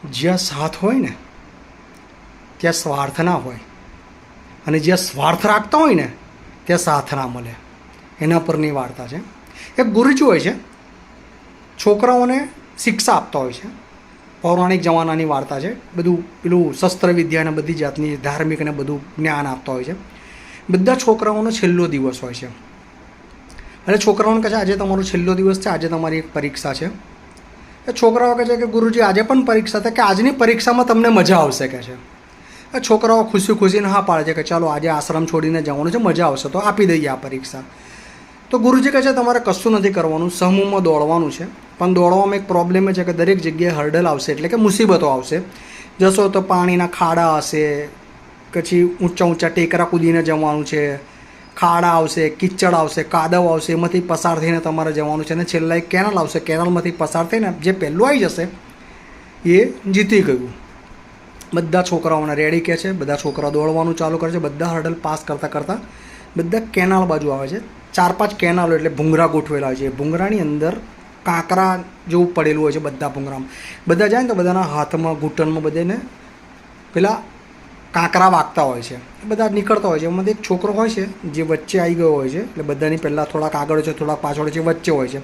જ્યાં સાથ હોય ને ત્યાં સ્વાર્થ ના હોય, અને જ્યાં સ્વાર્થ રાખતા હોય ને ત્યાં સાથ ના મળે. એના પરની વાર્તા છે. એક ગુરુજી હોય છે, છોકરાઓને શિક્ષા આપતા હોય છે. પૌરાણિક જમાનાની વાર્તા છે. બધું પેલું શસ્ત્ર વિદ્યા અને બધી જાતની ધાર્મિક અને બધું જ્ઞાન આપતા હોય છે. બધા છોકરાઓનો છેલ્લો દિવસ હોય છે. અને છોકરાઓને કહે છે આજે તમારો છેલ્લો દિવસ છે, આજે તમારી એક પરીક્ષા છે. એ છોકરાઓ કહે છે કે ગુરુજી આજે પણ પરીક્ષા છે, કે આજની પરીક્ષામાં તમને મજા આવશે કહે છે. એ છોકરાઓ ખુશી ખુશીને હા પાડે છે કે ચાલો આજે આશ્રમ છોડીને જવાનું છે, મજા આવશે તો આપી દઈએ આ પરીક્ષા. તો ગુરુજી કહે છે તમારે કશું નથી કરવાનું, સમૂહમાં દોડવાનું છે. પણ દોડવામાં એક પ્રોબ્લેમ છે કે દરેક જગ્યાએ હર્ડલ આવશે, એટલે કે મુસીબતો આવશે. જશો તો પાણીના ખાડા હશે, પછી ઊંચા ઊંચા ટેકરા કૂદીને જવાનું છે, ખાડા આવશે, કિચડ આવશે, કાદવ આવશે, એમાંથી પસાર થઈને તમારે જવાનું છે. અને છેલ્લા એક કેનાલ આવશે, કેનાલમાંથી પસાર થઈને જે પહેલું આવી જશે એ જીતી ગયું. બધા છોકરાઓને રેડી કહે છે, બધા છોકરાઓ દોડવાનું ચાલુ કરે છે. બધા હર્ડલ પાસ કરતાં કરતાં બધા કેનાલ બાજુ આવે છે. 4-5 કેનાલો એટલે ભૂંગરા ગોઠવેલા હોય છે. ભૂંગરાની અંદર કાંકરા જેવું પડેલું હોય છે. બધા ભૂંગરામાં બધા જાય ને તો બધાના હાથમાં ઘૂંટણમાં બધાને પેલા કાંકરા વાગતા હોય છે. બધા નીકળતા હોય છે. એમાંથી એક છોકરો હોય છે જે વચ્ચે આવી ગયો હોય છે. એટલે બધાની પહેલાં થોડાક આગળ છે, થોડાક પાછળ છે, વચ્ચે હોય છે.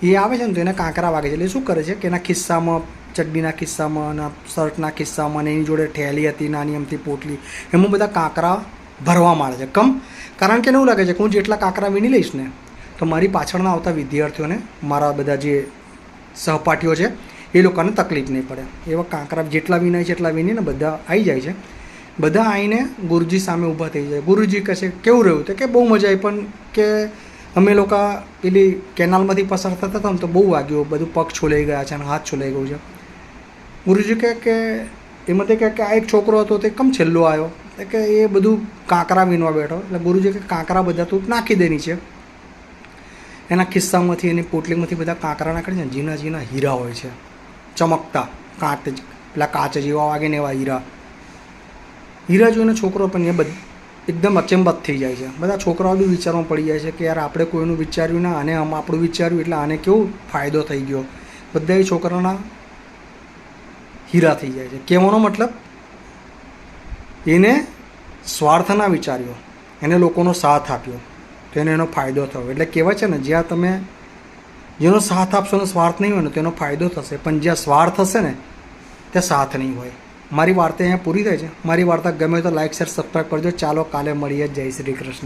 એ આવે છે ને તો એને કાંકરા વાગે છે. એટલે શું કરે છે કે એના ખિસ્સામાં, ચડ્ડીના ખિસ્સામાં અને શર્ટના ખિસ્સામાં અને એની જોડે ઠેલી હતી નાની અમથી પોટલી, એમાં બધા કાંકરા ભરવા માંડે છે. કારણ કે એવું લાગે છે કે હું જેટલા કાંકરા વીણી લઈશ ને તો મારી પાછળના આવતા વિદ્યાર્થીઓને, મારા બધા જે સહપાઠીઓ છે એ લોકોને તકલીફ નહીં પડે. એવા કાંકરા જેટલા વીણાય છે એટલા વીણીને બધા આવી જાય છે. બધા આવીને ગુરુજી સામે ઊભા થઈ જાય. ગુરુજી કહે છે કેવું રહ્યું? તો કે બહુ મજા આવી, પણ કે અમે લોકો પેલી કેનાલમાંથી પસાર થતા હતા ને તો બહુ વાગ્યું, બધું પગ છોલાઈ ગયા છે અને હાથ છોલાઈ ગયું છે. ગુરુજી કહે કે એમાંથી કહે કે આ એક છોકરો હતો તે કેમ છેલ્લો આવ્યો? કે એ બધું કાંકરા વીણવા બેઠો. એટલે ગુરુજી કે કાંકરા બધા તું નાખી દેની છે. એના ખિસ્સામાંથી, એની પોટલીમાંથી બધા કાંકરા નાખે છે. ઝીણા ઝીણા હીરા હોય છે, ચમકતા પેલા કાચ જેવા વાગે ને એવા હીરા. હીરા જોઈને છોકરો પણ એ એકદમ અચંબત થઈ જાય છે. બધા છોકરાઓ બી વિચારમાં પડી જાય છે કે યાર આપણે કોઈનું વિચાર્યું ના, આને આપણું વિચાર્યું એટલે આને કેવું ફાયદો થઈ ગયો. બધા એ છોકરાના હીરા થઈ જાય છે. કહેવાનો મતલબ એને સ્વાર્થ ના વિચાર્યો, એને લોકોનો સાથ આપ્યો તો એને એનો ફાયદો થયો. એટલે કહેવાય છે ને જ્યાં તમે જેનો સાથ આપશો ને સ્વાર્થ નહીં હોય ને તો એનો ફાયદો થશે, પણ જ્યાં સ્વાર્થ હશે ને ત્યાં સાથ નહીં હોય. મારી વાર્તા અહીંયા પૂરી થાય છે. મારી વાર્તા ગમે તો લાઈક, શેર, સબસ્ક્રાઈબ કરજો. ચાલો કાલે મળીએ. જય શ્રી કૃષ્ણ.